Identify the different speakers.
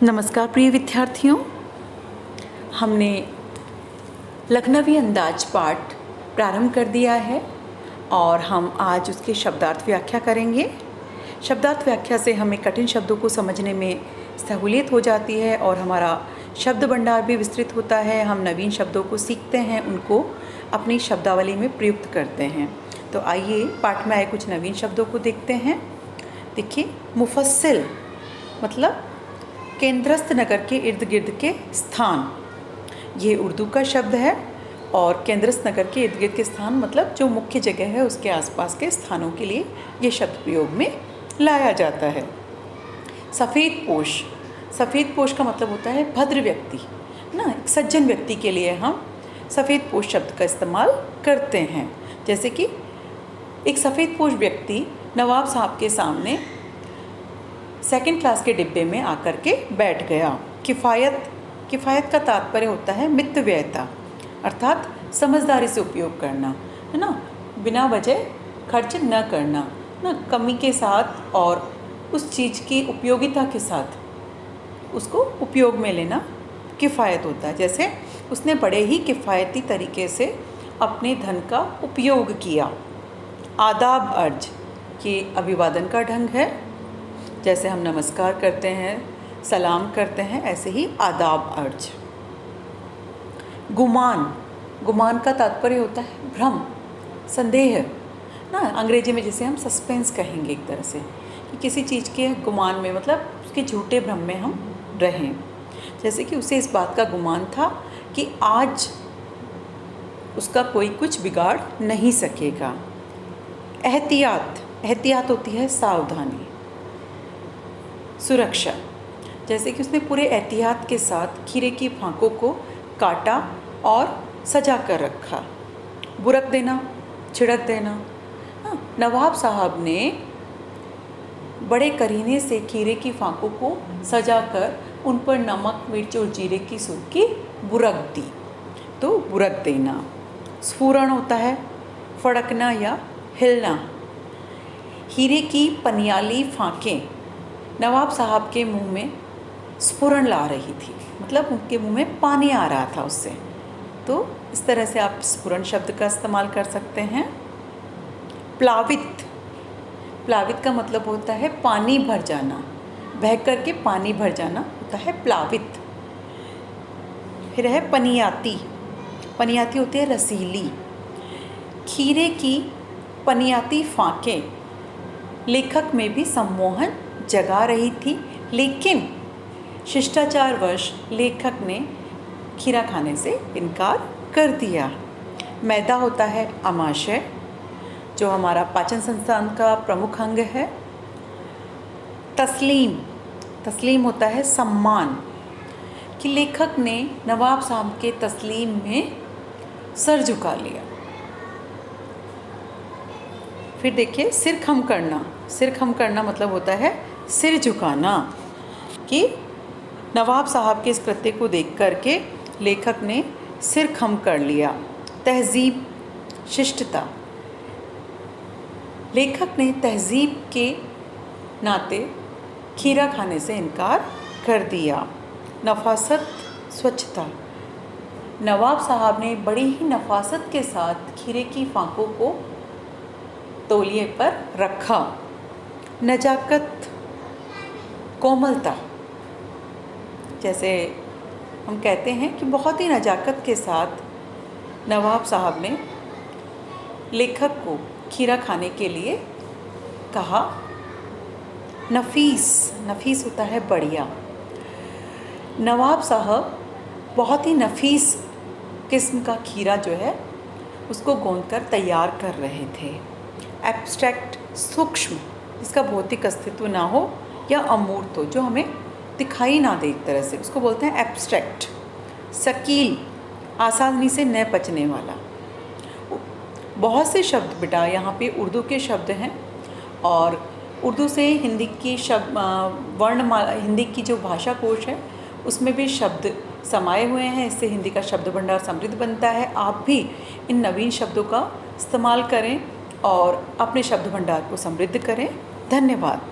Speaker 1: नमस्कार प्रिय विद्यार्थियों, हमने लखनवी अंदाज पाठ प्रारंभ कर दिया है और हम आज उसके शब्दार्थ व्याख्या करेंगे। शब्दार्थ व्याख्या से हमें कठिन शब्दों को समझने में सहूलियत हो जाती है और हमारा शब्द भंडार भी विस्तृत होता है। हम नवीन शब्दों को सीखते हैं, उनको अपनी शब्दावली में प्रयुक्त करते हैं। तो आइए पाठ में आए कुछ नवीन शब्दों को देखते हैं। देखिए, मुफस्सिल मतलब केंद्रस्थ नगर के इर्द गिर्द के स्थान, ये उर्दू का शब्द है। और केंद्रस्थ नगर के इर्द गिर्द के स्थान मतलब जो मुख्य जगह है उसके आसपास के स्थानों के लिए ये शब्द प्रयोग में लाया जाता है। सफ़ेद पोश, सफ़ेद पोश का मतलब होता है भद्र व्यक्ति ना, एक सज्जन व्यक्ति के लिए हम सफ़ेद पोश शब्द का इस्तेमाल करते हैं। जैसे कि एक सफ़ेद पोश व्यक्ति नवाब साहब के सामने सेकंड क्लास के डिब्बे में आकर के बैठ गया। किफ़ायत, किफ़ायत का तात्पर्य होता है मितव्ययता, अर्थात समझदारी से उपयोग करना, है ना, बिना वजह खर्च न करना ना, कमी के साथ और उस चीज़ की उपयोगिता के साथ उसको उपयोग में लेना किफ़ायत होता है। जैसे उसने बड़े ही किफ़ायती तरीके से अपने धन का उपयोग किया। आदाब अर्ज, ये अभिवादन का ढंग है। जैसे हम नमस्कार करते हैं, सलाम करते हैं, ऐसे ही आदाब अर्ज। गुमान, गुमान का तात्पर्य होता है भ्रम, संदेह ना, अंग्रेजी में जिसे हम सस्पेंस कहेंगे एक तरह से, कि किसी चीज़ के गुमान में मतलब उसके झूठे भ्रम में हम रहें। जैसे कि उसे इस बात का गुमान था कि आज उसका कोई कुछ बिगाड़ नहीं सकेगा। एहतियात, एहतियात होती है सावधानी। सुरक्षा, जैसे कि उसने पूरे एहतियात के साथ खीरे की फांकों को काटा और सजा कर रखा। बुरक देना, छिड़क देना। हाँ, नवाब साहब ने बड़े करीने से खीरे की फांकों को सजा कर उन पर नमक, मिर्च और जीरे की सुर्खी बुरक दी, तो बुरक देना। स्फुरण होता है फड़कना या हिलना। हीरे की पनियाली फांकें नवाब साहब के मुंह में स्फुरण ला रही थी, मतलब उनके मुंह में पानी आ रहा था उससे, तो इस तरह से आप स्फुरण शब्द का इस्तेमाल कर सकते हैं। प्लावित, प्लावित का मतलब होता है पानी भर जाना, बह कर के पानी भर जाना होता है प्लावित। फिर है पनियाती, पनियाती होती है रसीली। खीरे की पनियाती फांकें लेखक में भी सम्मोहन जगा रही थी, लेकिन शिष्टाचारवश लेखक ने खीरा खाने से इनकार कर दिया। मैदा होता है आमाशय, जो हमारा पाचन संस्थान का प्रमुख अंग है। तस्लीम, तस्लीम होता है सम्मान, कि लेखक ने नवाब साहब के तस्लीम में सर झुका लिया। फिर देखिए, सिर खम करना, सिर खम करना मतलब होता है सिर झुकाना, कि नवाब साहब के इस कृत्य को देख करके लेखक ने सिर खम कर लिया। तहज़ीब, शिष्टता, लेखक ने तहज़ीब के नाते खीरा खाने से इनकार कर दिया। नफासत, स्वच्छता, नवाब साहब ने बड़ी ही नफासत के साथ खीरे की फांकों को तौलिए पर रखा। नजाकत, कोमलता, जैसे हम कहते हैं कि बहुत ही नजाकत के साथ नवाब साहब ने लेखक को खीरा खाने के लिए कहा। नफीस, नफीस होता है बढ़िया। नवाब साहब बहुत ही नफीस किस्म का खीरा जो है उसको गोंद कर तैयार कर रहे थे। एब्स्ट्रैक्ट, सूक्ष्म, जिसका भौतिक अस्तित्व ना हो या अमूर्त हो, जो हमें दिखाई ना दे एक तरह से, उसको बोलते हैं एब्स्ट्रैक्ट। सकील, आसानी से न पचने वाला। बहुत से शब्द बेटा यहाँ पे उर्दू के शब्द हैं और उर्दू से हिंदी की वर्णमाला, हिंदी की जो भाषा कोश है उसमें भी शब्द समाये हुए हैं। इससे हिंदी का शब्द भंडार समृद्ध बनता है। आप भी इन नवीन शब्दों का इस्तेमाल करें और अपने शब्द भंडार को समृद्ध करें। धन्यवाद।